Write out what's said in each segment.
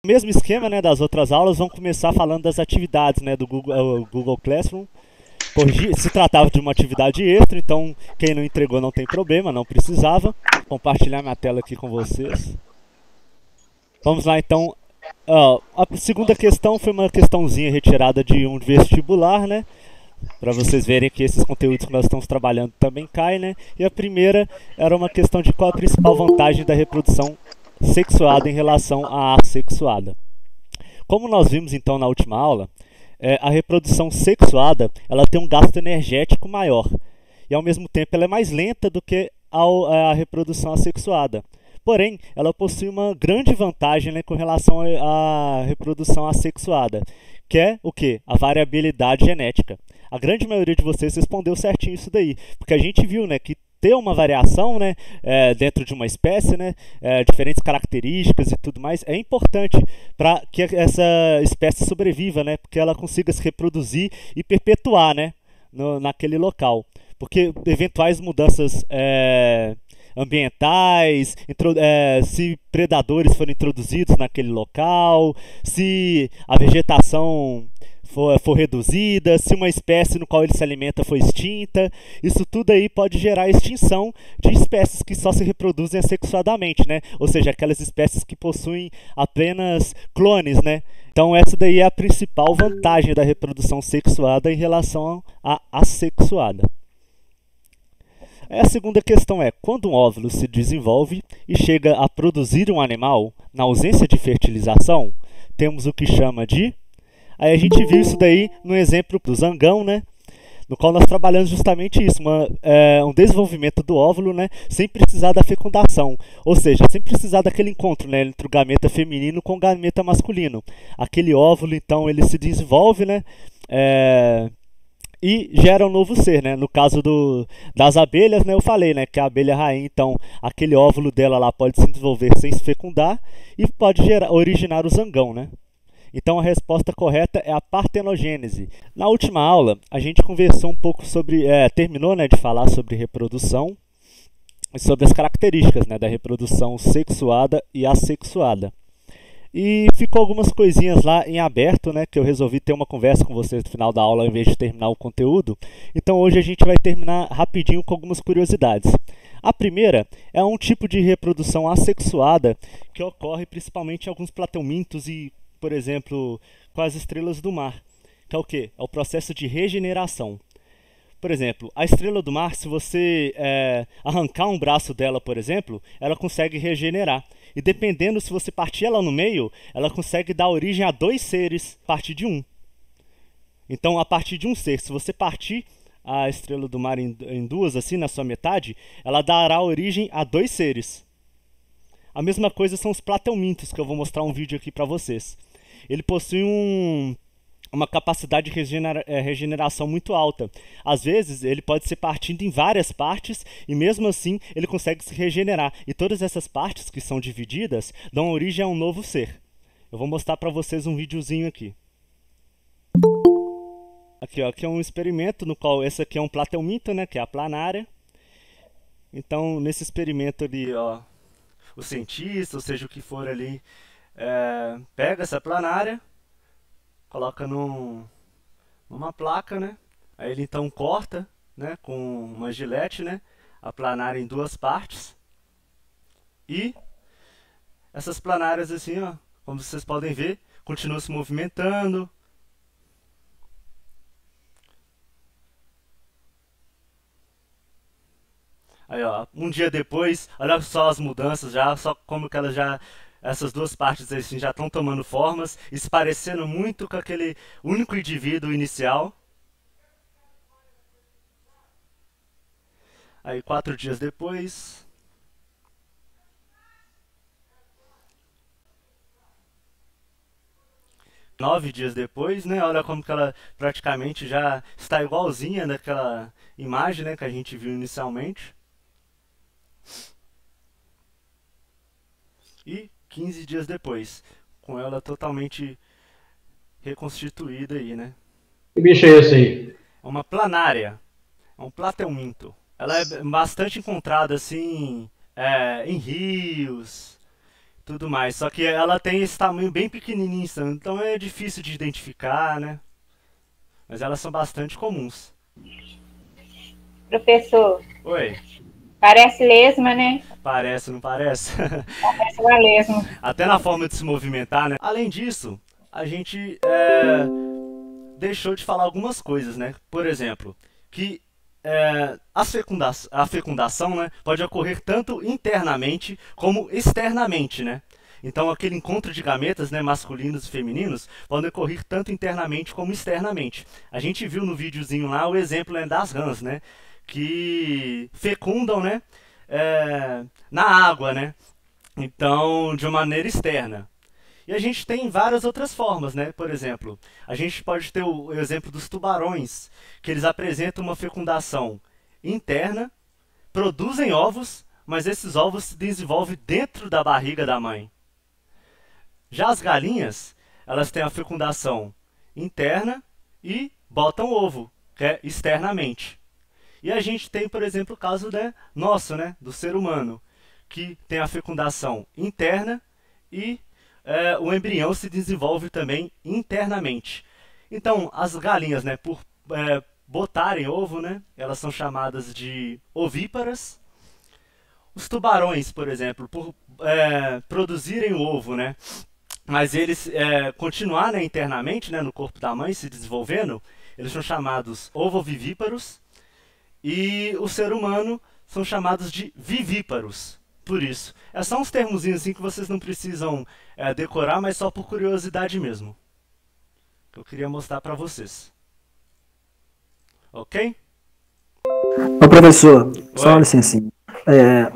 O mesmo esquema, né, das outras aulas, vamos começar falando das atividades, né, do Google Classroom. Se tratava de uma atividade extra, então quem não entregou não tem problema, não precisava. Vou compartilhar minha tela aqui com vocês. Vamos lá então. A segunda questão foi uma questãozinha retirada de um vestibular, né? Para vocês verem que esses conteúdos que nós estamos trabalhando também caem, né? E a primeira era uma questão de qual a principal vantagem da reprodução sexuada em relação à assexuada. Como nós vimos então na última aula, a reprodução sexuada ela tem um gasto energético maior e ao mesmo tempo ela é mais lenta do que a reprodução assexuada. Porém, ela possui uma grande vantagem, né, com relação à reprodução assexuada, que é o quê? A variabilidade genética. A grande maioria de vocês respondeu certinho isso daí, porque a gente viu, né, que ter uma variação, né, dentro de uma espécie, né, diferentes características e tudo mais, é importante para que essa espécie sobreviva, né, porque ela consiga se reproduzir e perpetuar, né, naquele local. Porque eventuais mudanças ambientais, se predadores forem introduzidos naquele local, se a vegetação for reduzida, se uma espécie no qual ele se alimenta foi extinta, isso tudo aí pode gerar a extinção de espécies que só se reproduzem assexuadamente, né? Ou seja, aquelas espécies que possuem apenas clones, né? Então essa daí é a principal vantagem da reprodução sexuada em relação à assexuada. A segunda questão é, quando um óvulo se desenvolve e chega a produzir um animal, na ausência de fertilização, temos o que chama de... Aí a gente viu isso daí no exemplo do zangão, né? No qual nós trabalhamos justamente isso, um desenvolvimento do óvulo, né? Sem precisar da fecundação, ou seja, sem precisar daquele encontro, né, entre o gameta feminino com o gameta masculino. Aquele óvulo, então, ele se desenvolve, né? E gera um novo ser, né? No caso das abelhas, né? Eu falei, né? Que a abelha rainha, então, aquele óvulo dela lá pode se desenvolver sem se fecundar e pode originar o zangão, né? Então a resposta correta é a partenogênese. Na última aula, a gente conversou um pouco sobre, terminou, né, de falar sobre reprodução e sobre as características, né, da reprodução sexuada e assexuada. E ficou algumas coisinhas lá em aberto, né, que eu resolvi ter uma conversa com vocês no final da aula ao invés de terminar o conteúdo. Então hoje a gente vai terminar rapidinho com algumas curiosidades. A primeira é um tipo de reprodução assexuada que ocorre principalmente em alguns plateumintos e, por exemplo, com as estrelas do mar, que é o quê? É o processo de regeneração. Por exemplo, a estrela do mar, se você arrancar um braço dela, por exemplo, ela consegue regenerar. E dependendo, se você partir ela no meio, ela consegue dar origem a dois seres a partir de um. Então, a partir de um ser, se você partir a estrela do mar em duas, assim, na sua metade, ela dará origem a dois seres. A mesma coisa são os plateumintos, que eu vou mostrar um vídeo aqui para vocês. Ele possui uma capacidade de regeneração muito alta. Às vezes, ele pode ser partido em várias partes e, mesmo assim, ele consegue se regenerar. E todas essas partes que são divididas dão origem a um novo ser. Eu vou mostrar para vocês um videozinho aqui. Aqui, ó, aqui é um experimento no qual esse aqui é um plateuminto, né, que é a planária. Então, nesse experimento ali, ó, o cientista, ou seja, o que for ali, pega essa planária, coloca numa placa, né? Aí ele então corta, né, com uma gilete, né, a planária em duas partes. E essas planárias assim, ó, como vocês podem ver, continuam se movimentando. Aí, ó, um dia depois, olha só as mudanças já, só como que elas já... Essas duas partes assim, já estão tomando formas e se parecendo muito com aquele único indivíduo inicial. Aí 4 dias depois... 9 dias depois, né? Olha como que ela praticamente já está igualzinha naquela imagem, né, que a gente viu inicialmente. E 15 dias depois, com ela totalmente reconstituída aí, né? Que bicho é esse aí? É uma planária, é um plateuminto. Ela é bastante encontrada assim em rios. tudo mais. Só que ela tem esse tamanho bem pequenininho, então é difícil de identificar, né? Mas elas são bastante comuns. Professor, Oi, parece lesma, né? parece, não parece? Parece uma lesma. Até na forma de se movimentar, né? Além disso, a gente deixou de falar algumas coisas, né? Por exemplo, que a fecundação, né, pode ocorrer tanto internamente como externamente, né? Então, aquele encontro de gametas, né, masculinos e femininos, podem ocorrer tanto internamente como externamente. A gente viu no videozinho lá o exemplo, né, das rãs, né, que fecundam, né, na água, né? Então, de uma maneira externa. E a gente tem várias outras formas, né? Por exemplo, a gente pode ter o exemplo dos tubarões, que eles apresentam uma fecundação interna, produzem ovos, mas esses ovos se desenvolvem dentro da barriga da mãe. Já as galinhas, elas têm a fecundação interna e botam ovo, que é externamente. E a gente tem, por exemplo, o caso, né, nosso, né, do ser humano, que tem a fecundação interna e o embrião se desenvolve também internamente. Então, as galinhas, né, por botarem ovo, né, elas são chamadas de ovíparas. Os tubarões, por exemplo, por produzirem o ovo, né, mas eles continuar, né, internamente, né, no corpo da mãe, se desenvolvendo, eles são chamados ovovivíparos. E o ser humano são chamados de vivíparos. Por isso. É só uns termozinhos assim que vocês não precisam decorar, mas só por curiosidade mesmo. Que eu queria mostrar para vocês. Ok? Ô professor, só uma Oi. licencinha.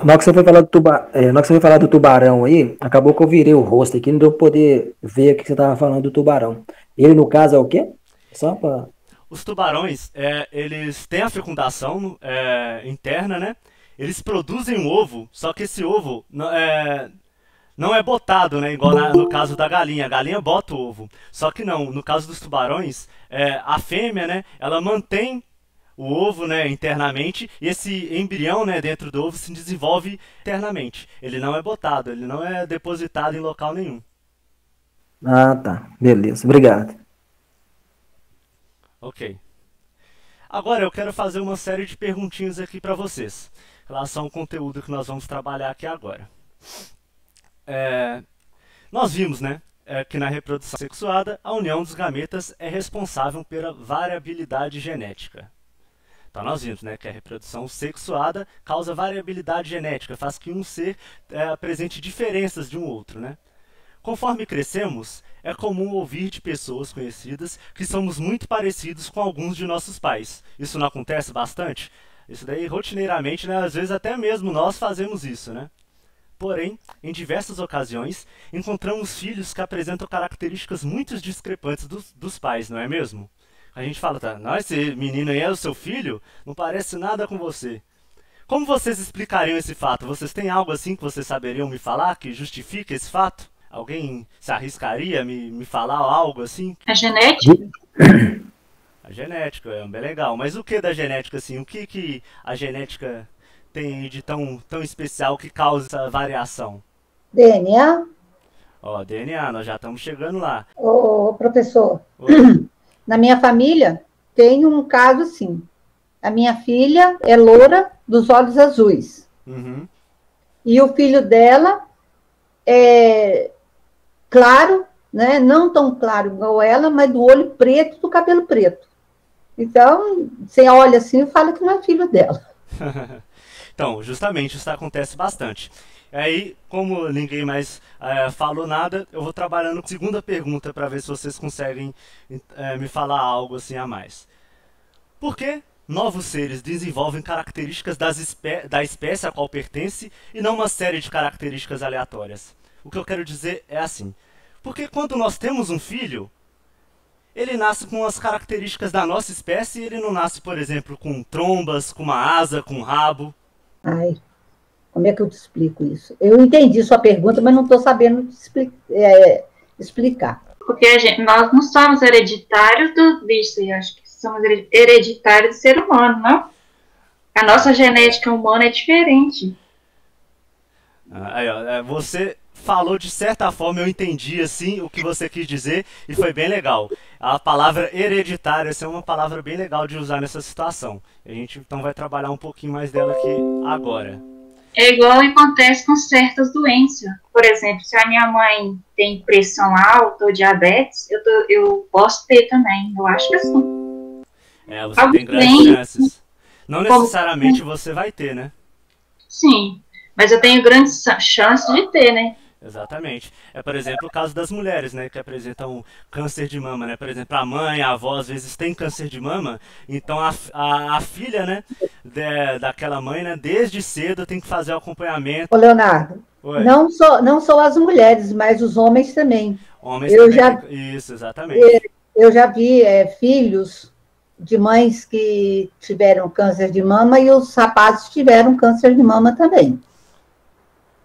Na hora que você foi falar na hora que você foi falar do tubarão aí, acabou que eu virei o rosto aqui, não deu pra poder ver o que você tava falando do tubarão. Ele, no caso, é o quê? Só pra... Os tubarões, eles têm a fecundação interna, né? Eles produzem um ovo, só que esse ovo não é botado, né? Igual no caso da galinha. A galinha bota o ovo. Só que não, no caso dos tubarões, a fêmea, né? Ela mantém o ovo, né, internamente, e esse embrião, né, dentro do ovo se desenvolve internamente. Ele não é botado, ele não é depositado em local nenhum. Ah, tá. Beleza. Obrigado. Ok. Agora eu quero fazer uma série de perguntinhas aqui para vocês, em relação ao conteúdo que nós vamos trabalhar aqui agora. Nós vimos, né, que na reprodução sexuada, a união dos gametas é responsável pela variabilidade genética. Então nós vimos, né, que a reprodução sexuada causa variabilidade genética, faz que um ser apresente diferenças de um outro, né? Conforme crescemos, é comum ouvir de pessoas conhecidas que somos muito parecidos com alguns de nossos pais. Isso não acontece bastante? Isso daí, rotineiramente, né, às vezes até mesmo nós fazemos isso, né? Porém, em diversas ocasiões, encontramos filhos que apresentam características muito discrepantes dos pais, não é mesmo? A gente fala, tá, não, esse menino aí é o seu filho? Não parece nada com você. Como vocês explicariam esse fato? Vocês têm algo assim que vocês saberiam me falar que justifique esse fato? Alguém se arriscaria a me falar algo assim? A genética? A genética é bem legal. Mas o que da genética, assim? O que a genética tem de tão especial que causa essa variação? DNA, Ó, DNA, nós já estamos chegando lá. ô professor, Oi. na minha família tem um caso assim. A minha filha é loura dos olhos azuis. Uhum. E o filho dela é claro, né? Não tão claro igual ela, mas do olho preto, do cabelo preto. Então, você olha assim e fala que não é filho dela. Então, justamente, isso acontece bastante. Aí, como ninguém mais falou nada, eu vou trabalhando com a segunda pergunta para ver se vocês conseguem me falar algo assim a mais. Por que novos seres desenvolvem características da espécie a qual pertence e não uma série de características aleatórias? O que eu quero dizer é assim. Porque quando nós temos um filho, ele nasce com as características da nossa espécie e ele não nasce, por exemplo, com trombas, com uma asa, com um rabo. Ai, como é que eu te explico isso? Eu entendi sua pergunta, mas não estou sabendo explicar. Porque nós não somos hereditários do bicho, eu acho que somos hereditários do ser humano, não? A nossa genética humana é diferente. Aí, ó, você falou de certa forma, eu entendi assim o que você quis dizer e foi bem legal. A palavra hereditária, essa é uma palavra bem legal de usar nessa situação. A gente então vai trabalhar um pouquinho mais dela aqui agora. É igual acontece com certas doenças. Por exemplo, se a minha mãe tem pressão alta ou diabetes, eu posso ter também. Eu acho que sim. Você tem grandes chances. Não necessariamente você vai ter, né? Sim, mas eu tenho grandes chances de ter, né? Exatamente. Por exemplo, o caso das mulheres, né, que apresentam câncer de mama, né? Por exemplo, a mãe, a avó, às vezes tem câncer de mama, então a filha, né, daquela mãe, né, desde cedo tem que fazer o acompanhamento. Ô, Leonardo, não só as mulheres, mas os homens também. Homens também. Isso, exatamente. Eu já vi filhos de mães que tiveram câncer de mama e os rapazes tiveram câncer de mama também.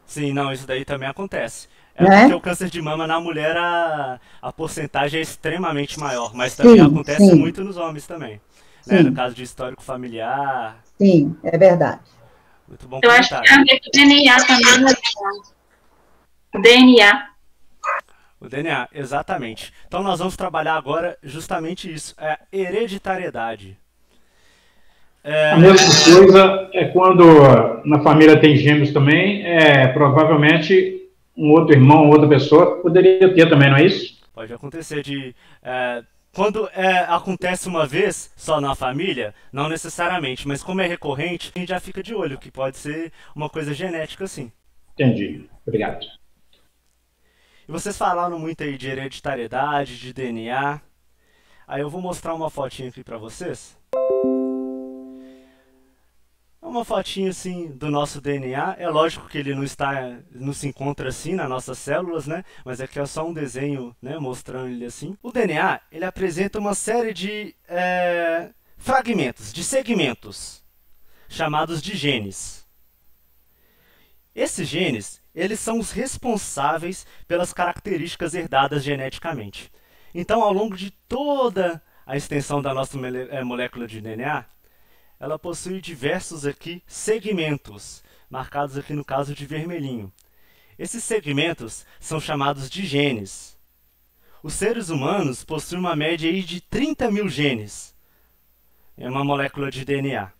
Sim, não, isso daí também acontece. Porque o câncer de mama na mulher a porcentagem é extremamente maior, mas também acontece muito nos homens também. Né? No caso de histórico familiar. Sim, é verdade. Muito bom comentário. Eu acho que a ver com o DNA também, né? O DNA. O DNA, exatamente. Então nós vamos trabalhar agora justamente isso, a hereditariedade. A mesma coisa é quando na família tem gêmeos também, provavelmente um outro irmão, outra pessoa poderia ter também, não é isso? Pode acontecer quando acontece uma vez só na família, não necessariamente, mas como é recorrente, a gente já fica de olho, que pode ser uma coisa genética, sim. Entendi, obrigado. E vocês falaram muito aí de hereditariedade, de DNA. Aí eu vou mostrar uma fotinha aqui pra vocês. Uma fotinha assim do nosso DNA. É lógico que ele não se encontra assim nas nossas células, né? Mas aqui é só um desenho, né, mostrando ele assim. O DNA, ele apresenta uma série de fragmentos, de segmentos, chamados de genes. Esses genes, eles são os responsáveis pelas características herdadas geneticamente. Então, ao longo de toda a extensão da nossa molécula de DNA, ela possui diversos aqui segmentos, marcados aqui no caso de vermelhinho. Esses segmentos são chamados de genes. Os seres humanos possuem uma média aí de 30 mil genes em uma molécula de DNA.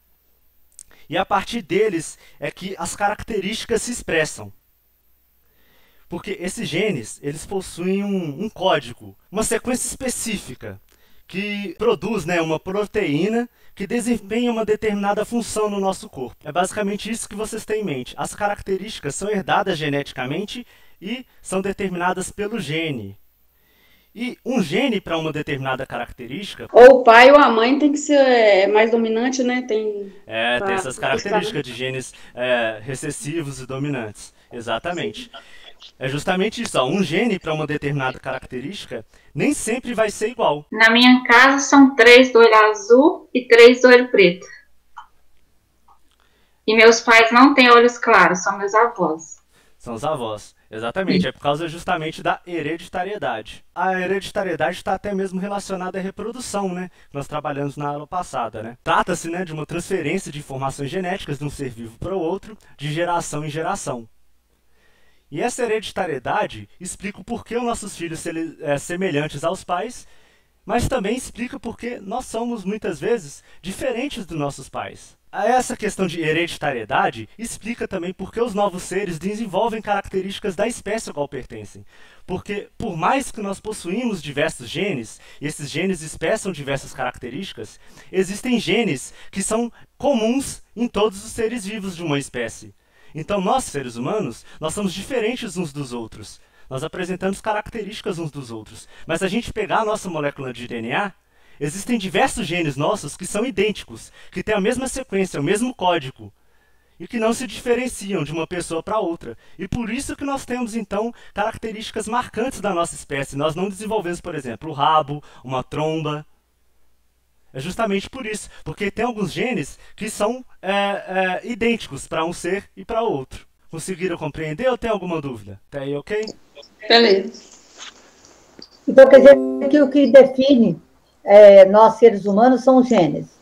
E a partir deles é que as características se expressam. Porque esses genes, eles possuem um código, uma sequência específica, que produz, né, uma proteína que desempenha uma determinada função no nosso corpo. É basicamente isso que vocês têm em mente. As características são herdadas geneticamente e são determinadas pelo gene. E um gene para uma determinada característica... Ou o pai ou a mãe tem que ser mais dominante, né? Tem essas características de genes recessivos e dominantes. Exatamente. É justamente isso. Um gene para uma determinada característica nem sempre vai ser igual. Na minha casa são 3 do olho azul e 3 do olho preto. E meus pais não têm olhos claros, são meus avós. São os avós. Exatamente, é por causa justamente da hereditariedade. A hereditariedade está até mesmo relacionada à reprodução, né? Nós trabalhamos na aula passada, né? Trata-se, né, de uma transferência de informações genéticas de um ser vivo para o outro, de geração em geração. E essa hereditariedade explica o porquê os nossos filhos são semelhantes aos pais, mas também explica porque nós somos, muitas vezes, diferentes dos nossos pais. Essa questão de hereditariedade explica também porque os novos seres desenvolvem características da espécie ao qual pertencem. Porque, por mais que nós possuímos diversos genes, e esses genes expressam diversas características, existem genes que são comuns em todos os seres vivos de uma espécie. Então, nós, seres humanos, nós somos diferentes uns dos outros. Nós apresentamos características uns dos outros. Mas se a gente pegar a nossa molécula de DNA, existem diversos genes nossos que são idênticos, que têm a mesma sequência, o mesmo código, e que não se diferenciam de uma pessoa para outra. E por isso que nós temos, então, características marcantes da nossa espécie. Nós não desenvolvemos, por exemplo, o rabo, uma tromba. É justamente por isso, porque tem alguns genes que são idênticos para um ser e para outro. Conseguiram compreender ou tem alguma dúvida? Tá aí, ok? Beleza. Então, quer dizer que o que define nós, seres humanos, são os genes.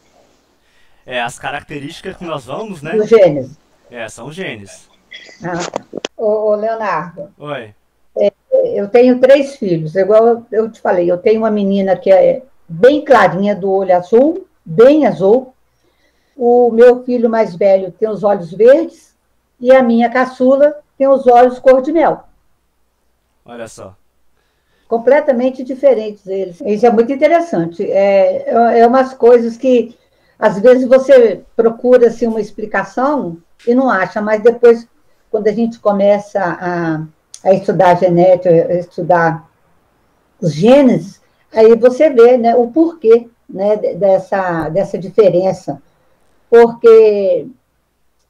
As características que nós vamos, né? Os genes. São os genes. Ah. Ô, Leonardo, Oi. eu tenho 3 filhos, igual eu te falei, eu tenho uma menina que é bem clarinha, do olho azul, bem azul. O meu filho mais velho tem os olhos verdes e a minha caçula tem os olhos cor de mel. Olha só. Completamente diferentes eles. Isso é muito interessante. É umas coisas que, às vezes, você procura assim, uma explicação e não acha, mas depois, quando a gente começa a estudar genética, a estudar os genes, aí você vê, né, o porquê, né, dessa diferença. Porque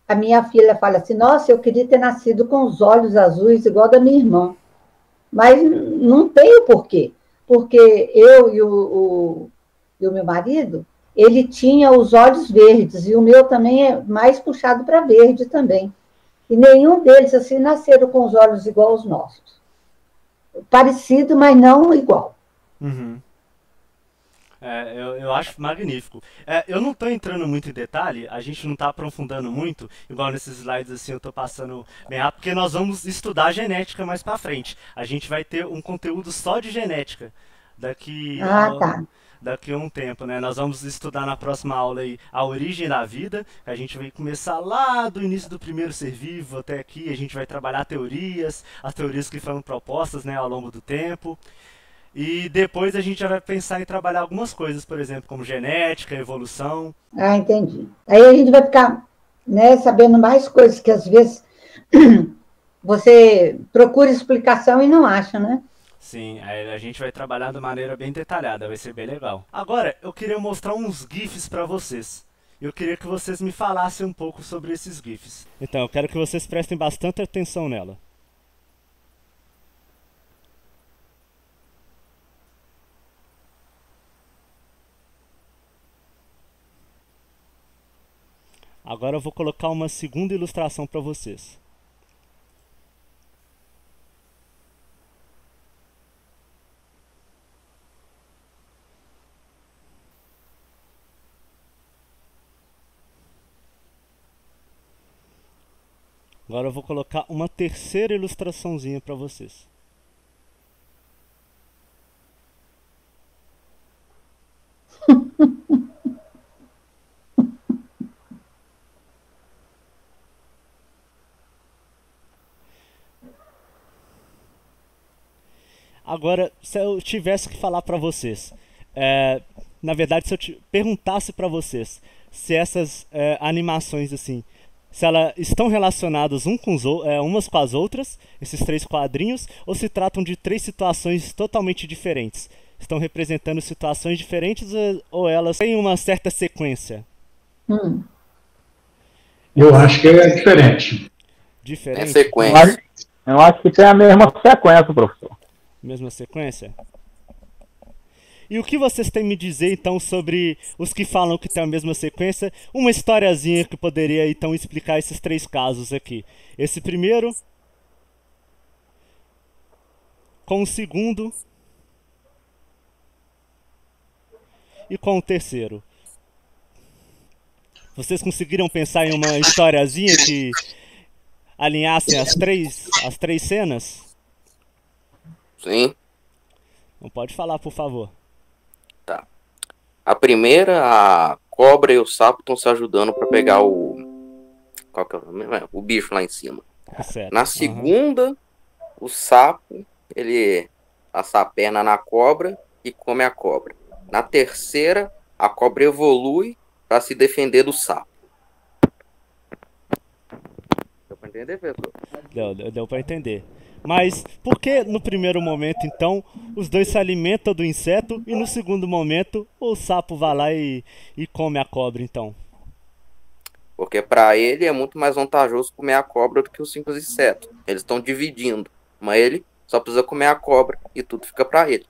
a minha filha fala assim, nossa, eu queria ter nascido com os olhos azuis igual da minha irmã. Mas não tem o porquê. Porque eu e o meu marido, ele tinha os olhos verdes, e o meu também é mais puxado para verde também. E nenhum deles assim nasceram com os olhos igual aos nossos. Parecido, mas não igual. Uhum. Eu acho magnífico. Eu não estou entrando muito em detalhe, a gente não está aprofundando muito, igual nesses slides assim eu estou passando bem rápido, porque nós vamos estudar genética mais para frente. A gente vai ter um conteúdo só de genética Tá. daqui a um tempo, né? Nós vamos estudar na próxima aula aí a origem da vida. A gente vai começar lá do início do primeiro ser vivo até aqui. A gente vai trabalhar as teorias que foram propostas, né, ao longo do tempo. E depois a gente já vai pensar em trabalhar algumas coisas, por exemplo, como genética, evolução. Entendi. Aí a gente vai ficar, né, sabendo mais coisas que às vezes você procura explicação e não acha, né? Sim, aí a gente vai trabalhar de maneira bem detalhada, vai ser bem legal. Agora, eu queria mostrar uns GIFs para vocês. Eu queria que vocês me falassem um pouco sobre esses GIFs. Então, eu quero que vocês prestem bastante atenção nela. Agora eu vou colocar uma segunda ilustração para vocês. Agora eu vou colocar uma terceira ilustraçãozinha para vocês. Agora, se eu tivesse que falar para vocês, na verdade, se eu perguntasse para vocês se essas animações assim, se elas estão relacionadas umas com as outras, esses 3 quadrinhos, ou se tratam de 3 situações totalmente diferentes? Estão representando situações diferentes ou elas têm uma certa sequência? Eu acho que é diferente. Diferente? É sequência. Eu acho que tem a mesma sequência, professor. Mesma sequência? E o que vocês têm me dizer então sobre os que falam que tem a mesma sequência? Uma historiazinha que poderia então explicar esses 3 casos aqui. Esse primeiro, com o segundo e com o terceiro. Vocês conseguiram pensar em uma historiazinha que alinhassem as três cenas? Sim. Não pode falar, por favor. Tá. A primeira, a cobra e o sapo estão se ajudando para pegar o... Qual que é o nome? O bicho lá em cima. Certo. Na segunda, o sapo, ele passa a perna na cobra e come a cobra. Na terceira, a cobra evolui para se defender do sapo. Deu para entender, professor? Deu para entender. Mas por que no primeiro momento, então, os dois se alimentam do inseto e no segundo momento o sapo vai lá e come a cobra, então? Porque para ele é muito mais vantajoso comer a cobra do que os simples insetos. Eles estão dividindo. Mas ele só precisa comer a cobra e tudo fica para ele.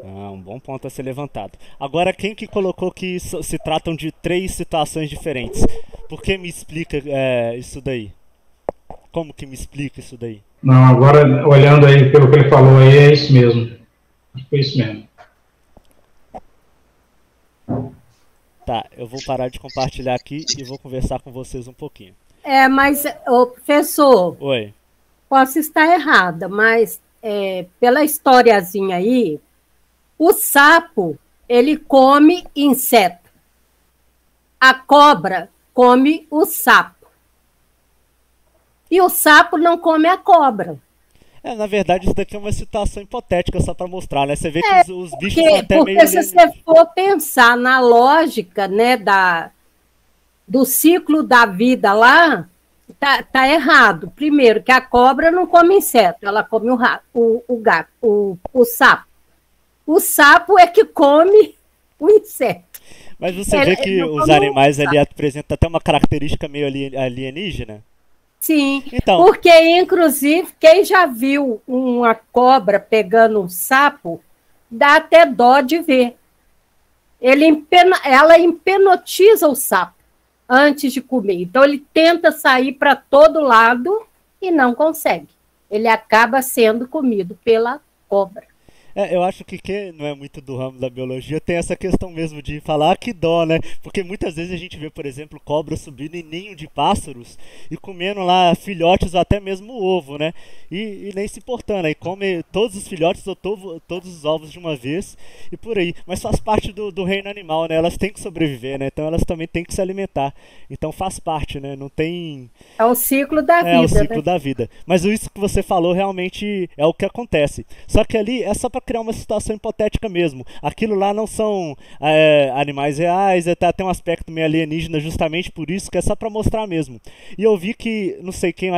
Um bom ponto a ser levantado. Agora, quem que colocou que se tratam de 3 situações diferentes? Por que me explica isso daí? Como que me explica isso daí? Não, agora, olhando aí pelo que ele falou aí, é isso mesmo. Foi isso mesmo. Tá, eu vou parar de compartilhar aqui e vou conversar com vocês um pouquinho. Mas, ô, professor, Oi. posso estar errada, mas pela historiazinha aí, o sapo, ele come inseto. A cobra come o sapo. E o sapo não come a cobra. Na verdade, isso daqui é uma situação hipotética, só para mostrar, né? Você vê que os bichos são até porque meio... se você for pensar na lógica, né, do ciclo da vida lá, tá errado. Primeiro, que a cobra não come inseto, ela come o sapo. O sapo é que come o inseto. Mas você vê que os animais ali apresentam até uma característica meio alienígena? Sim, então, porque, inclusive, quem já viu uma cobra pegando um sapo, dá até dó de ver. Ela hipnotiza o sapo antes de comer. Então, ele tenta sair para todo lado e não consegue. Ele acaba sendo comido pela cobra. Eu acho que quem não é muito do ramo da biologia tem essa questão mesmo de falar que dó, né? Porque muitas vezes a gente vê, por exemplo, cobra subindo em ninho de pássaros e comendo lá filhotes ou até mesmo o ovo, né? E nem se importando, aí come todos os filhotes ou todos os ovos de uma vez e por aí. Mas faz parte do reino animal, né? Elas têm que sobreviver, né? Então elas também têm que se alimentar. Então faz parte, né? Não tem... É o ciclo da vida. É o ciclo, né? da vida. Mas isso que você falou realmente é o que acontece. Só que ali é só para criar uma situação hipotética mesmo. Aquilo lá não são animais reais, tem um aspecto meio alienígena justamente por isso, que é só para mostrar mesmo. E eu vi que, não sei quem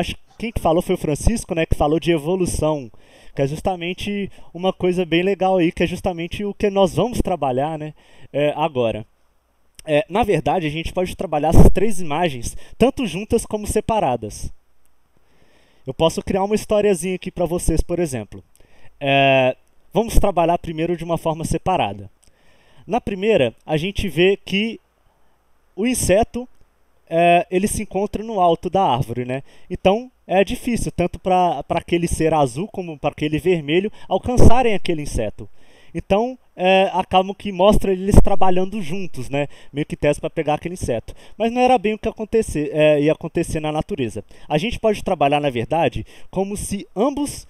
que falou, foi o Francisco, né, que falou de evolução, que é justamente uma coisa bem legal aí, que é justamente o que nós vamos trabalhar, né, agora. Na verdade, a gente pode trabalhar essas três imagens, tanto juntas como separadas. Eu posso criar uma historiazinha aqui para vocês, por exemplo. Vamos trabalhar primeiro de uma forma separada. Na primeira, a gente vê que o inseto ele se encontra no alto da árvore, né? Então é difícil, tanto para aquele ser azul como para aquele vermelho, alcançarem aquele inseto. Então acabam que mostra eles trabalhando juntos, né? Meio que teste para pegar aquele inseto. Mas não era bem o que ia acontecer na natureza. A gente pode trabalhar, na verdade, como se ambos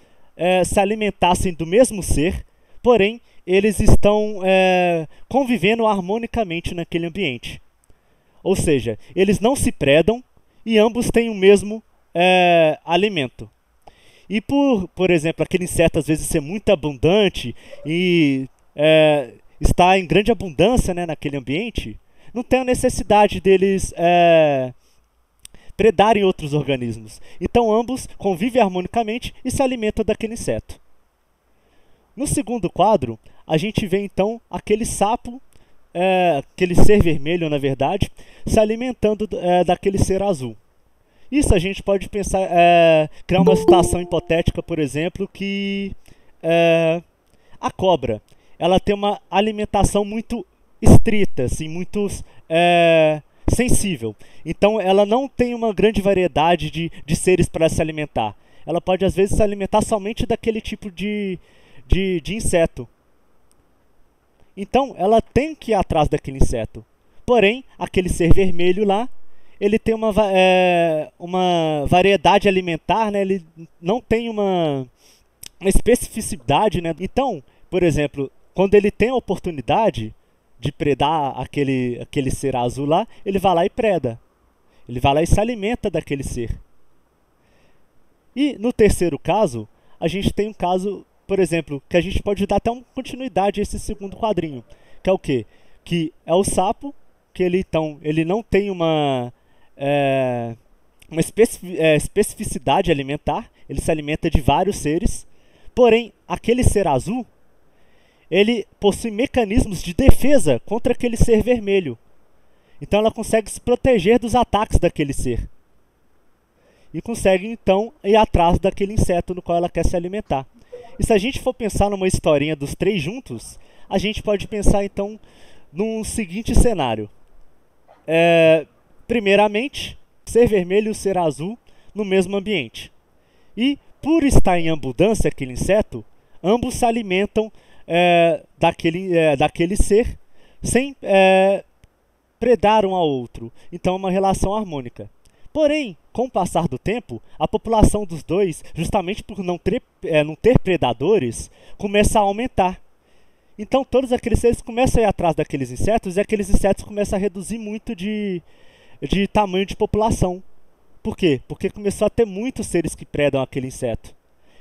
se alimentassem do mesmo ser, porém eles estão convivendo harmonicamente naquele ambiente. Ou seja, eles não se predam e ambos têm o mesmo alimento. E por exemplo, aquele inseto às vezes ser muito abundante e estar em grande abundância, né, naquele ambiente, não tem a necessidade deles predarem outros organismos. Então ambos convivem harmonicamente e se alimentam daquele inseto. No segundo quadro, a gente vê então aquele sapo, aquele ser vermelho, na verdade, se alimentando daquele ser azul. Isso a gente pode pensar, criar uma situação hipotética, por exemplo, que a cobra, ela tem uma alimentação muito estrita, assim, muito sensível. Então ela não tem uma grande variedade de seres para se alimentar. Ela pode às vezes se alimentar somente daquele tipo de inseto. Então ela tem que ir atrás daquele inseto. Porém, aquele ser vermelho lá, ele tem uma variedade alimentar, né? Ele não tem uma especificidade, né? Então, por exemplo, quando ele tem a oportunidade de predar aquele ser azul lá, ele vai lá e preda. Ele vai lá e se alimenta daquele ser. E no terceiro caso, a gente tem um caso, por exemplo, que a gente pode dar até uma continuidade a esse segundo quadrinho, que é o quê? Que é o sapo, que ele não tem uma especificidade alimentar, ele se alimenta de vários seres, porém, aquele ser azul, ele possui mecanismos de defesa contra aquele ser vermelho. Então ela consegue se proteger dos ataques daquele ser. E consegue então ir atrás daquele inseto no qual ela quer se alimentar. E se a gente for pensar numa historinha dos três juntos, a gente pode pensar então num seguinte cenário. Primeiramente, ser vermelho e o ser azul no mesmo ambiente. E por estar em abundância aquele inseto, ambos se alimentam daquele ser sem predar um ao outro. Então é uma relação harmônica. Porém, com o passar do tempo, a população dos dois, justamente por não ter predadores, começa a aumentar. Então todos aqueles seres começam a ir atrás daqueles insetos e aqueles insetos começam a reduzir muito de tamanho de população. Por quê? Porque começou a ter muitos seres que predam aquele inseto.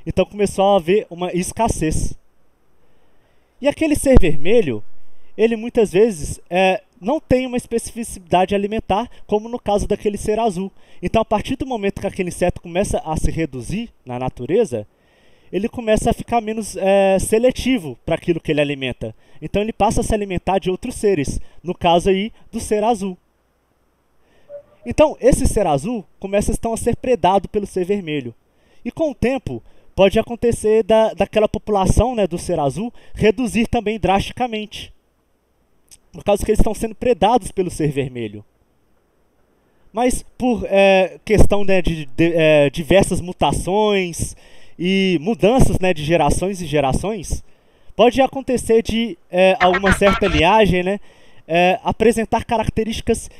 Então começou a haver uma escassez. E aquele ser vermelho, ele muitas vezes não tem uma especificidade alimentar, como no caso daquele ser azul. Então a partir do momento que aquele inseto começa a se reduzir na natureza, ele começa a ficar menos seletivo para aquilo que ele alimenta. Então ele passa a se alimentar de outros seres, no caso aí do ser azul. Então esse ser azul começa então a ser predado pelo ser vermelho. E com o tempo, pode acontecer daquela população, né, do ser azul reduzir também drasticamente. Por causa que eles estão sendo predados pelo ser vermelho. Mas por questão, né, de diversas mutações e mudanças, né, de gerações em gerações, pode acontecer de alguma certa linhagem, né, apresentar características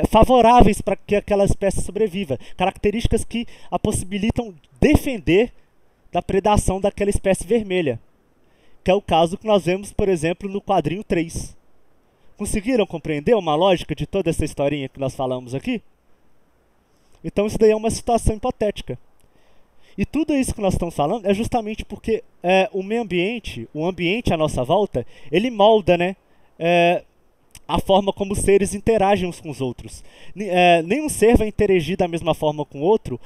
favoráveis para que aquela espécie sobreviva. Características que a possibilitam defender da predação daquela espécie vermelha. Que é o caso que nós vemos, por exemplo, no quadrinho 3. Conseguiram compreender uma lógica de toda essa historinha que nós falamos aqui? Então isso daí é uma situação hipotética. E tudo isso que nós estamos falando é justamente porque o meio ambiente, o ambiente à nossa volta, ele molda, né, a forma como os seres interagem uns com os outros. Nenhum ser vai interagir da mesma forma com o outro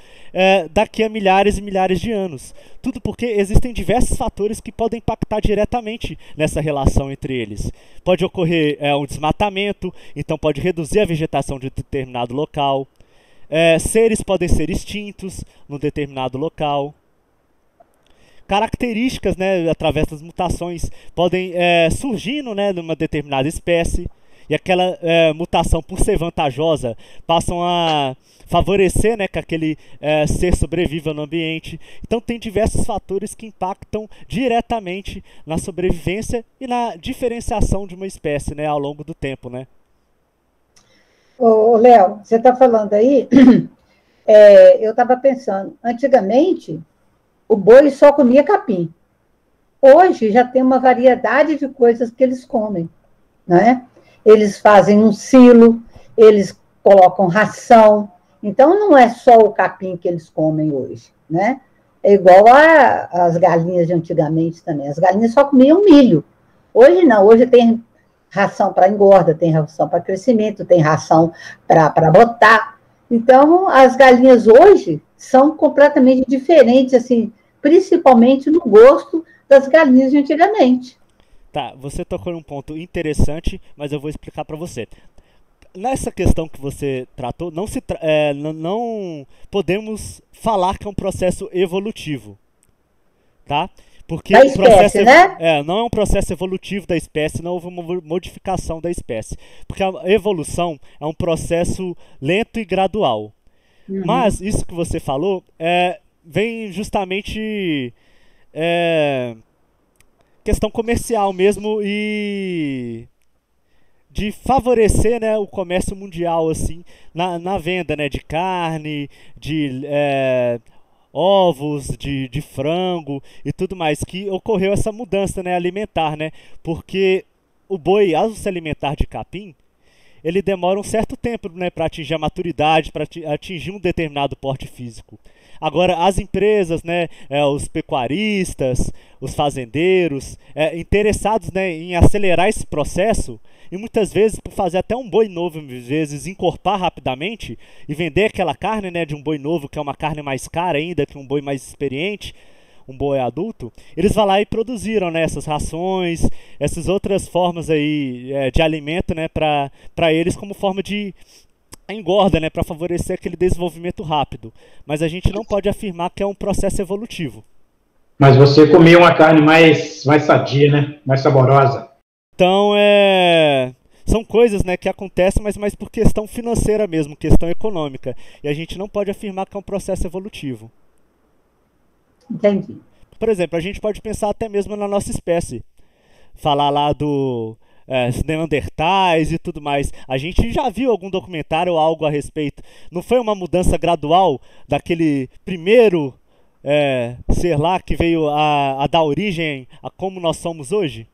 daqui a milhares e milhares de anos. Tudo porque existem diversos fatores que podem impactar diretamente nessa relação entre eles. Pode ocorrer um desmatamento, então pode reduzir a vegetação de determinado local. Seres podem ser extintos num determinado local. Características, né, através das mutações, podem surgindo, né, numa determinada espécie. E aquela mutação, por ser vantajosa, passam a favorecer, né, que aquele ser sobreviva no ambiente. Então tem diversos fatores que impactam diretamente na sobrevivência e na diferenciação de uma espécie, né, ao longo do tempo, né? Ô, Léo, você está falando aí, eu estava pensando, antigamente o boi só comia capim. Hoje já tem uma variedade de coisas que eles comem, né? Eles fazem um silo, eles colocam ração. Então, não é só o capim que eles comem hoje, né? É igual às galinhas de antigamente também. As galinhas só comiam milho. Hoje não, hoje tem ração para engorda, tem ração para crescimento, tem ração para botar. Então, as galinhas hoje são completamente diferentes, assim, principalmente no gosto das galinhas de antigamente. Tá, você tocou em um ponto interessante, mas eu vou explicar para você. Nessa questão que você tratou, não podemos falar que é um processo evolutivo, tá? Porque da espécie, né? Não é um processo evolutivo da espécie, não houve uma modificação da espécie. Porque a evolução é um processo lento e gradual. Uhum. Mas isso que você falou vem justamente questão comercial mesmo e de favorecer, né, o comércio mundial assim, na venda, né, de carne, de ovos, de frango e tudo mais, que ocorreu essa mudança, né, alimentar, né, porque o boi, ao se alimentar de capim, ele demora um certo tempo, né, para atingir a maturidade, para atingir um determinado porte físico. Agora, as empresas, né, os pecuaristas, os fazendeiros, interessados, né, em acelerar esse processo, e muitas vezes por fazer até um boi novo, às vezes encorpar rapidamente e vender aquela carne, né, de um boi novo, que é uma carne mais cara ainda que um boi mais experiente, um boi adulto, eles vão lá e produziram, né, essas rações, essas outras formas aí de alimento, né, para eles como forma de engorda, né, para favorecer aquele desenvolvimento rápido. Mas a gente não pode afirmar que é um processo evolutivo. Mas você comia uma carne mais sadia, né, mais saborosa. Então, são coisas, né, que acontecem, mas mais por questão financeira mesmo, questão econômica. E a gente não pode afirmar que é um processo evolutivo. Entendi. Por exemplo, a gente pode pensar até mesmo na nossa espécie. Falar lá neandertais e tudo mais. A gente já viu algum documentário ou algo a respeito. Não foi uma mudança gradual daquele primeiro ser lá que veio a dar origem a como nós somos hoje?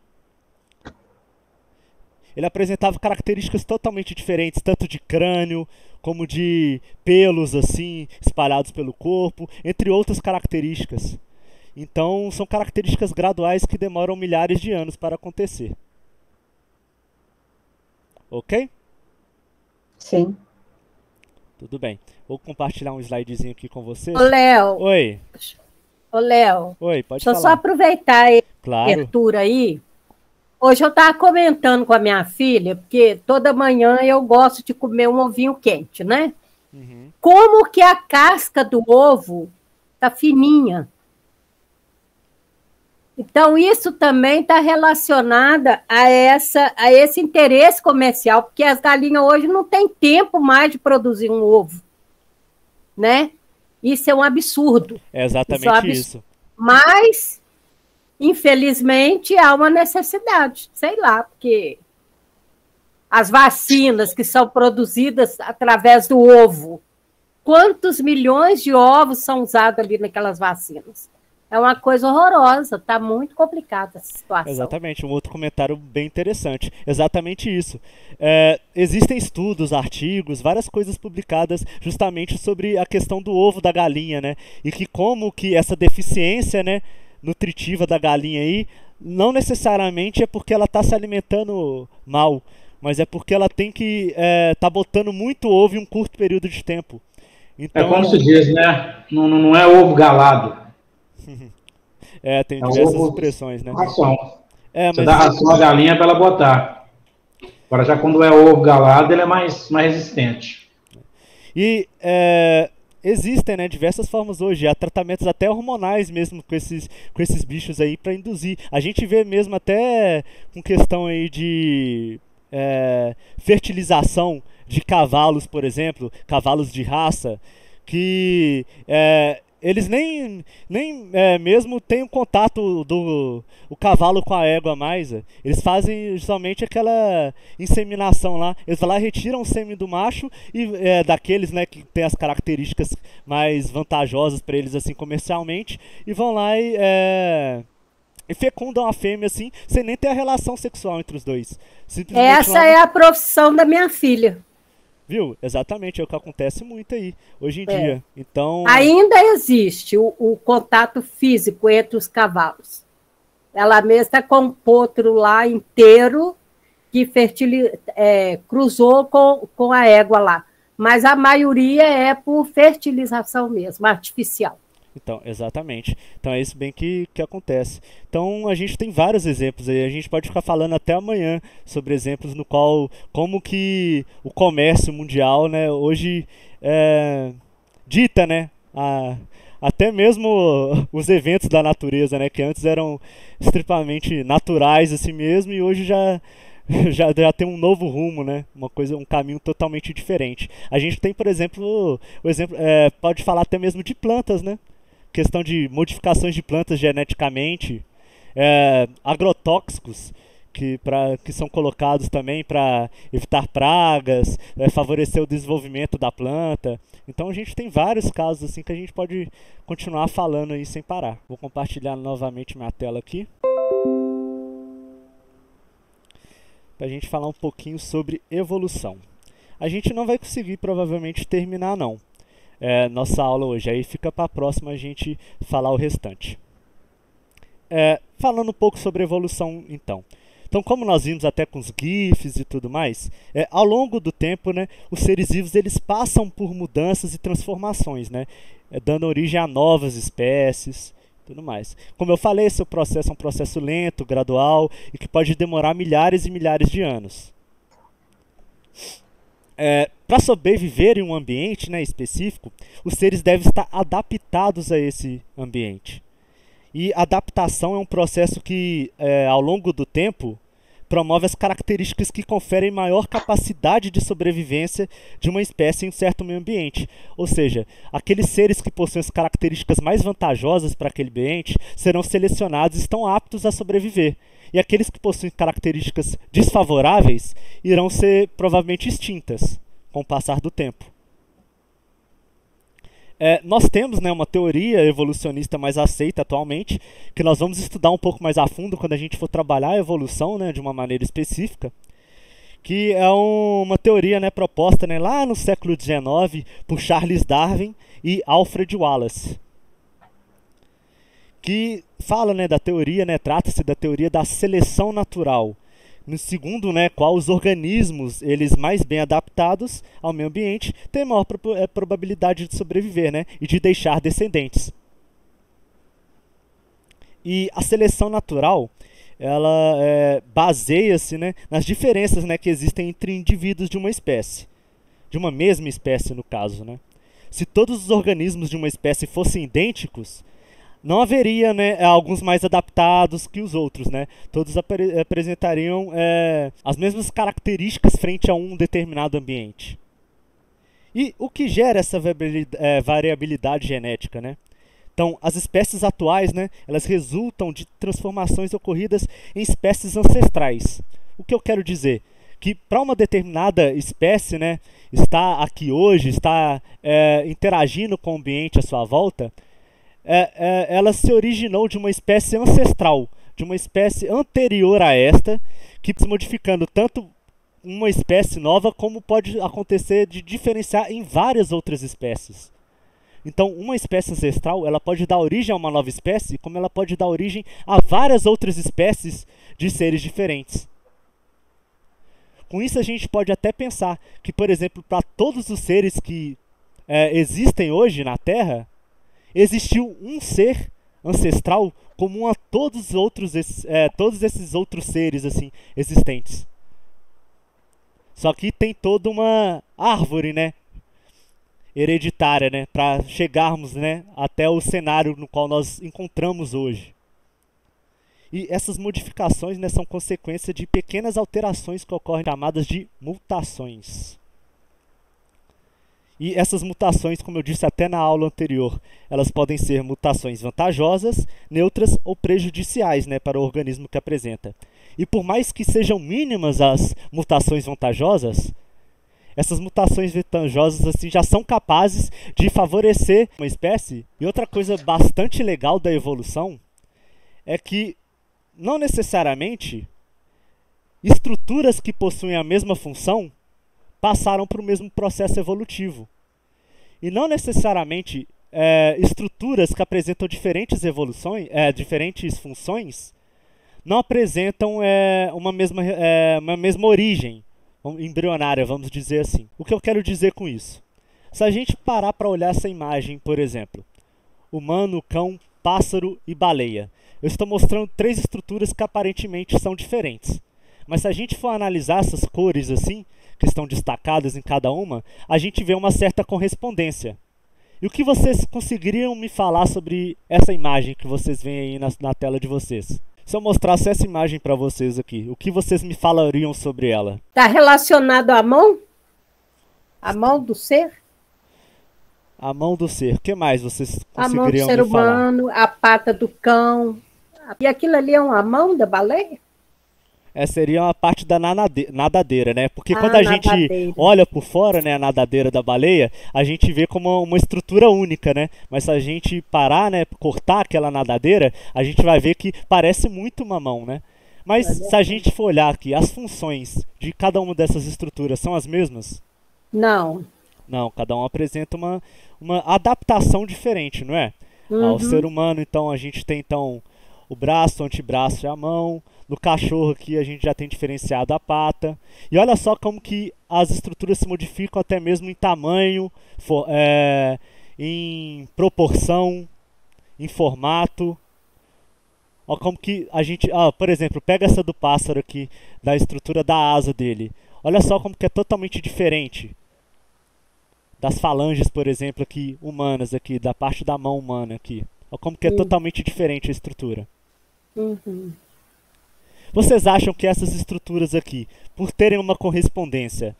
Ele apresentava características totalmente diferentes, tanto de crânio, como de pelos assim, espalhados pelo corpo, entre outras características. Então, são características graduais que demoram milhares de anos para acontecer. Ok? Sim. Tudo bem. Vou compartilhar um slidezinho aqui com você. Ô, Léo. Oi. Ô, Léo. Oi, pode Deixa eu falar. só aproveitar a Claro. abertura aí. Hoje eu estava comentando com a minha filha, porque toda manhã eu gosto de comer um ovinho quente, né? Uhum. Como que a casca do ovo tá fininha. Então, isso também está relacionado a esse interesse comercial, porque as galinhas hoje não têm tempo mais de produzir um ovo, né? Isso é um absurdo. É exatamente isso. Mas, infelizmente, há uma necessidade, sei lá, porque as vacinas que são produzidas através do ovo, quantos milhões de ovos são usados ali naquelas vacinas? É uma coisa horrorosa, está muito complicada essa situação. Exatamente, um outro comentário bem interessante. Exatamente isso. Existem estudos, artigos, várias coisas publicadas justamente sobre a questão do ovo da galinha, né? E que como que essa deficiência, né, nutritiva da galinha aí, não necessariamente é porque ela está se alimentando mal, mas é porque ela tem que tá botando muito ovo em um curto período de tempo. Então, é como se diz, né? Não é ovo galado. Tem diversas expressões, né? Ração. Mas você dá ração à galinha para ela botar. Agora, já quando é ovo galado, ele é mais resistente. E existem, né, diversas formas hoje. Há tratamentos até hormonais mesmo com esses bichos aí para induzir. A gente vê mesmo até com questão aí de fertilização de cavalos, por exemplo, cavalos de raça, que eles nem mesmo têm o contato do cavalo com a égua mais. Eles fazem somente aquela inseminação lá. Eles vão lá, retiram o sêmen do macho e daqueles, né, que tem as características mais vantajosas para eles assim comercialmente, e vão lá e fecundam a fêmea assim, sem nem ter a relação sexual entre os dois. Essa é a profissão da minha filha. Viu? Exatamente, é o que acontece muito aí, hoje em dia. Então, ainda existe o contato físico entre os cavalos. Ela mesma está com um potro lá inteiro que cruzou com a égua lá. Mas a maioria é por fertilização mesmo, artificial. Então, exatamente. Então é isso bem que acontece. Então a gente tem vários exemplos aí. A gente pode ficar falando até amanhã sobre exemplos no qual, como que o comércio mundial, né, hoje dita, né, até mesmo os eventos da natureza, né, que antes eram extremamente naturais assim mesmo, e hoje já tem um novo rumo, né? Um caminho totalmente diferente. A gente tem, por exemplo, pode falar até mesmo de plantas, né? Questão de modificações de plantas geneticamente, agrotóxicos que são colocados também para evitar pragas, favorecer o desenvolvimento da planta. Então a gente tem vários casos assim que a gente pode continuar falando aí sem parar. Vou compartilhar novamente minha tela aqui para a gente falar um pouquinho sobre evolução. A gente não vai conseguir provavelmente terminar não. Nossa aula hoje, aí fica para a próxima a gente falar o restante. Falando um pouco sobre evolução então. Então, como nós vimos até com os GIFs e tudo mais, ao longo do tempo, né, os seres vivos eles passam por mudanças e transformações, né, dando origem a novas espécies e tudo mais. Como eu falei, esse processo é um processo lento, gradual e que pode demorar milhares e milhares de anos. Para sobreviver em um ambiente, né, específico, os seres devem estar adaptados a esse ambiente. E adaptação é um processo que, ao longo do tempo, promove as características que conferem maior capacidade de sobrevivência de uma espécie em um certo meio ambiente. Ou seja, aqueles seres que possuem as características mais vantajosas para aquele ambiente serão selecionados e estão aptos a sobreviver. E aqueles que possuem características desfavoráveis irão ser provavelmente extintas com o passar do tempo. Nós temos, né, uma teoria evolucionista mais aceita atualmente, que nós vamos estudar um pouco mais a fundo quando a gente for trabalhar a evolução, né, de uma maneira específica, que é uma teoria, né, proposta, né, lá no século XIX por Charles Darwin e Alfred Wallace, que fala, né, da teoria, né, trata-se da teoria da seleção natural, no segundo, né, qual os organismos, eles mais bem adaptados ao meio ambiente, têm maior probabilidade de sobreviver, né, e de deixar descendentes. E a seleção natural, ela baseia-se, né, nas diferenças, né, que existem entre indivíduos de uma espécie, de uma mesma espécie no caso, né. Se todos os organismos de uma espécie fossem idênticos, não haveria, né, alguns mais adaptados que os outros, né? Todos apresentariam as mesmas características frente a um determinado ambiente. E o que gera essa variabilidade genética, né? Então, as espécies atuais, né, elas resultam de transformações ocorridas em espécies ancestrais. O que eu quero dizer? Que para uma determinada espécie, né, estar aqui hoje, estar interagindo com o ambiente à sua volta, ela se originou de uma espécie ancestral, de uma espécie anterior a esta, que se modificando tanto uma espécie nova, como pode acontecer de diferenciar em várias outras espécies. Então, uma espécie ancestral, ela pode dar origem a uma nova espécie, como ela pode dar origem a várias outras espécies de seres diferentes. Com isso, a gente pode até pensar que, por exemplo, para todos os seres que existem hoje na Terra, existiu um ser ancestral comum a todos esses outros seres assim, existentes. Só que tem toda uma árvore, né, hereditária, né, para chegarmos, né, até o cenário no qual nós encontramos hoje. E essas modificações, né, são consequência de pequenas alterações que ocorrem, chamadas de mutações. E essas mutações, como eu disse até na aula anterior, elas podem ser mutações vantajosas, neutras ou prejudiciais, né, para o organismo que apresenta. E por mais que sejam mínimas as mutações vantajosas, essas mutações vantajosas assim, já são capazes de favorecer uma espécie. E outra coisa bastante legal da evolução é que, não necessariamente, estruturas que possuem a mesma função passaram por o mesmo processo evolutivo. E não necessariamente estruturas que apresentam diferentes funções não apresentam uma mesma origem embrionária, vamos dizer assim. O que eu quero dizer com isso? Se a gente parar para olhar essa imagem, por exemplo, humano, cão, pássaro e baleia, eu estou mostrando 3 estruturas que aparentemente são diferentes. Mas se a gente for analisar essas cores assim, que estão destacadas em cada uma, a gente vê uma certa correspondência. E o que vocês conseguiriam me falar sobre essa imagem que vocês veem aí na tela de vocês? Se eu mostrasse essa imagem para vocês aqui, o que vocês me falariam sobre ela? Está relacionado à mão? A mão do ser? A mão do ser. O que mais vocês A mão do conseguiriam ser me falar? humano, a pata do cão. E aquilo ali é uma mão da baleia? Seria a parte da nadadeira, né? Porque quando a gente nadadeira. olha por fora, né, a nadadeira da baleia, a gente vê como uma estrutura única, né? Mas se a gente parar, né, cortar aquela nadadeira, a gente vai ver que parece muito uma mão, né? Mas se a gente for olhar aqui, as funções de cada uma dessas estruturas são as mesmas? Não. Não, cada um apresenta uma adaptação diferente, não é? O ser humano, então, a gente tem então o braço, o antebraço e a mão. No cachorro aqui a gente já tem diferenciado a pata. E olha só como que as estruturas se modificam até mesmo em tamanho, em proporção, em formato. Olha como que a gente... por exemplo, pega essa do pássaro aqui, da estrutura da asa dele. Olha só como que é totalmente diferente das falanges, por exemplo, aqui, humanas, aqui, da parte da mão humana aqui. Olha como que é totalmente diferente a estrutura. Vocês acham que essas estruturas aqui, por terem uma correspondência,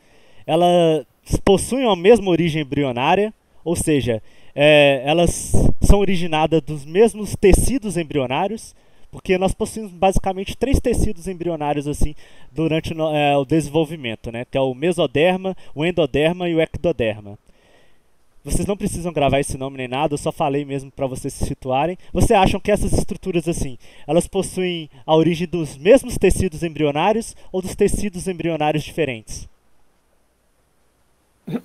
elas possuem a mesma origem embrionária? Ou seja, elas são originadas dos mesmos tecidos embrionários? Porque nós possuímos basicamente 3 tecidos embrionários assim durante o desenvolvimento, né? Que é o mesoderma, o endoderma e o ectoderma. Vocês não precisam gravar esse nome nem nada, eu só falei mesmo para vocês se situarem. Vocês acham que essas estruturas assim, elas possuem a origem dos mesmos tecidos embrionários ou dos tecidos embrionários diferentes? Os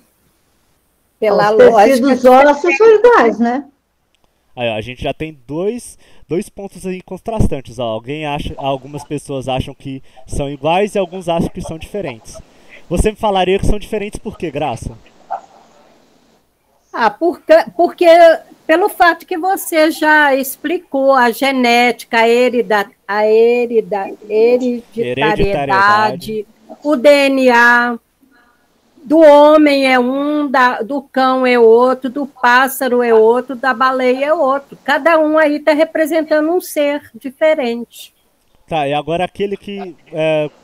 tecidos ósseos são iguais, né? Aí, ó, a gente já tem dois pontos aí contrastantes. Ó. Algumas pessoas acham que são iguais e alguns acham que são diferentes. Você me falaria que são diferentes por quê, Graça? Porque pelo fato que você já explicou a genética, a hereditariedade, o DNA, do homem é um, do cão é outro, do pássaro é outro, da baleia é outro. Cada um aí está representando um ser diferente. Tá, e agora aquele que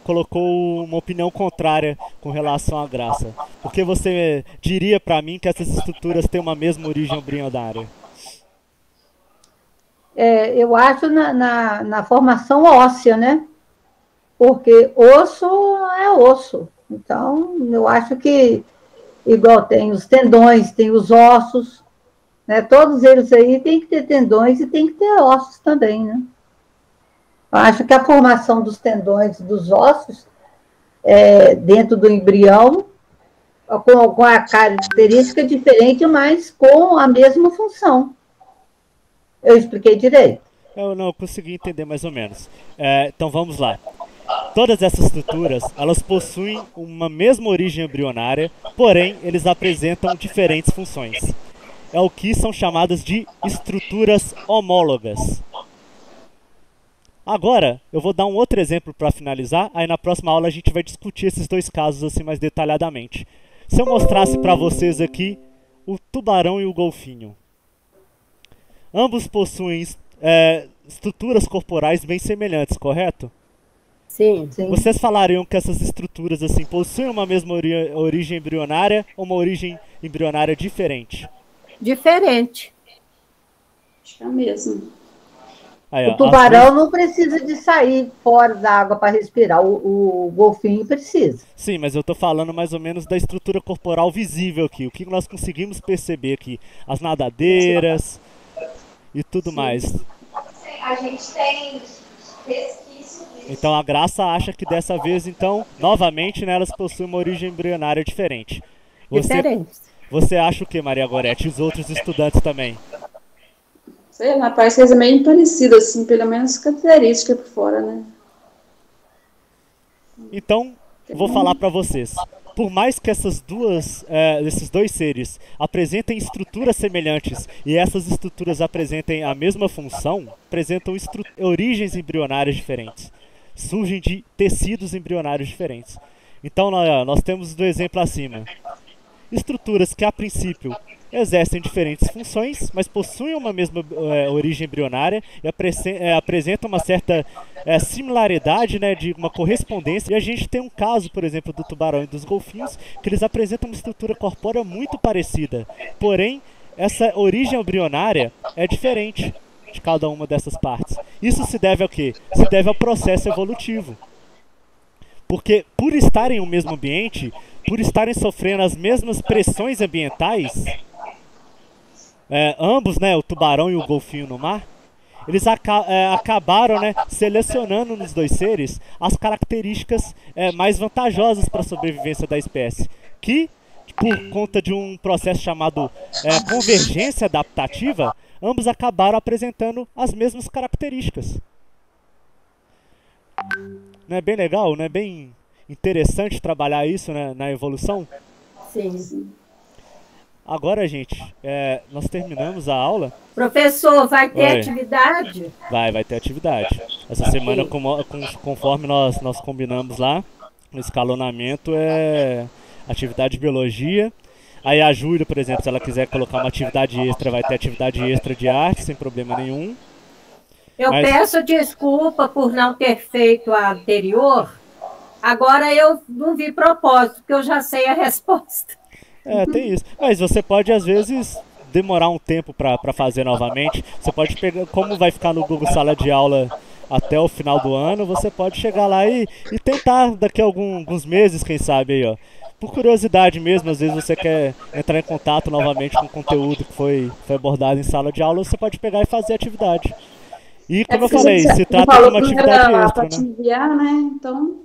colocou uma opinião contrária com relação à Graça. Por que você diria para mim que essas estruturas têm uma mesma origem embrionária? Eu acho na formação óssea, né? Porque osso é osso. Então, eu acho que, igual tem os tendões, tem os ossos, né? Todos eles aí tem que ter tendões e tem que ter ossos também, né? Eu acho que a formação dos tendões e dos ossos dentro do embrião, com a característica diferente, mas com a mesma função. Eu expliquei direito. Eu não consegui entender mais ou menos. Então vamos lá. Todas essas estruturas, elas possuem uma mesma origem embrionária, porém, eles apresentam diferentes funções. É o que são chamadas de estruturas homólogas. Agora, eu vou dar um outro exemplo para finalizar, aí na próxima aula a gente vai discutir esses 2 casos assim mais detalhadamente. Se eu mostrasse para vocês aqui o tubarão e o golfinho. Ambos possuem estruturas corporais bem semelhantes, correto? Sim. Vocês falariam que essas estruturas assim possuem uma mesma origem embrionária ou uma origem embrionária diferente? Diferente. Acho que é a mesma. Aí, ó, o tubarão não precisa de sair fora da água para respirar, o golfinho precisa. Sim, mas eu estou falando mais ou menos da estrutura corporal visível aqui, o que nós conseguimos perceber aqui, as nadadeiras e tudo mais. A gente tem resquício disso. Então a Graça acha que dessa vez, então, novamente, né, elas possuem uma origem embrionária diferente. Você acha o que, Maria Gorete? E os outros estudantes também? Sei lá, parece que eles é meio parecido, assim, pelo menos característica por fora, né? Então, vou falar para vocês. Por mais que esses 2 seres apresentem estruturas semelhantes e essas estruturas apresentem a mesma função, apresentam origens embrionárias diferentes. Surgem de tecidos embrionários diferentes. Então, nós temos do exemplo acima. Estruturas que, a princípio, exercem diferentes funções, mas possuem uma mesma origem embrionária e apresentam uma certa similaridade, né, de uma correspondência. E a gente tem um caso, por exemplo, do tubarão e dos golfinhos, que eles apresentam uma estrutura corpórea muito parecida. Porém, essa origem embrionária é diferente de cada uma dessas partes. Isso se deve ao quê? Se deve ao processo evolutivo. Porque, por estarem no mesmo ambiente, por estarem sofrendo as mesmas pressões ambientais, ambos, né, o tubarão e o golfinho no mar, eles acabaram, né, selecionando nos 2 seres as características mais vantajosas para a sobrevivência da espécie, que, por conta de um processo chamado convergência adaptativa, ambos acabaram apresentando as mesmas características. Não é bem legal? Não é bem interessante trabalhar isso, né, na evolução? Sim. Agora, gente, nós terminamos a aula. Professor, vai ter atividade? Vai ter atividade. Essa semana, conforme nós combinamos lá, no escalonamento, atividade de biologia. Aí a Júlia, por exemplo, se ela quiser colocar uma atividade extra, vai ter atividade extra de arte, sem problema nenhum. Eu Mas- peço desculpa por não ter feito a anterior. Agora eu não vi propósito, porque eu já sei a resposta. Tem isso. Mas você pode, às vezes, demorar um tempo pra fazer novamente. Você pode pegar, como vai ficar no Google Sala de Aula até o final do ano, você pode chegar lá e tentar daqui a alguns meses, quem sabe aí, ó. Por curiosidade mesmo, às vezes você quer entrar em contato novamente com o conteúdo que foi abordado em sala de aula, você pode pegar e fazer a atividade. E como eu falei, se trata de uma atividade extra, Para te né? enviar, né? Então,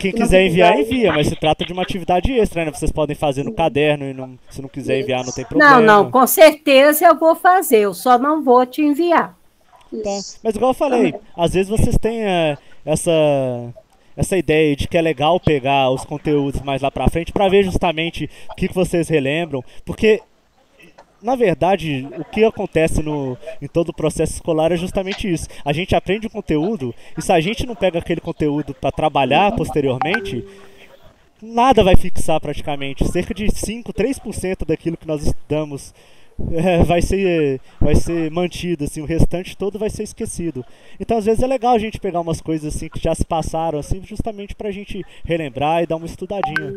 Quem quiser enviar, envia, mas se trata de uma atividade extra, né? Vocês podem fazer no caderno e se não quiser enviar, não tem problema. Não, com certeza eu vou fazer, eu só não vou te enviar. Tá. Mas igual eu falei, às vezes vocês têm essa ideia de que é legal pegar os conteúdos mais lá pra frente pra ver justamente o que vocês relembram, porque na verdade o que acontece em todo o processo escolar é justamente isso. A gente aprende o conteúdo e se a gente não pega aquele conteúdo pra trabalhar posteriormente, nada vai fixar praticamente. Cerca de 3% daquilo que nós estudamos vai ser mantido, assim, o restante todo vai ser esquecido. Então às vezes é legal a gente pegar umas coisas assim que já se passaram, assim, justamente pra gente relembrar e dar uma estudadinha.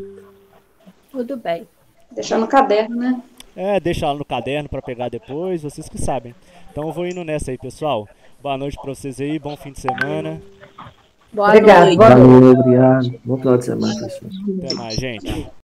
Tudo bem. deixar no caderno, né? Deixa ela no caderno pra pegar depois, vocês que sabem. Então eu vou indo nessa aí, pessoal. Boa noite pra vocês aí, bom fim de semana. Boa Obrigada. noite. Boa noite. Valeu, obrigado. Bom final de semana, pessoal. Até mais, gente.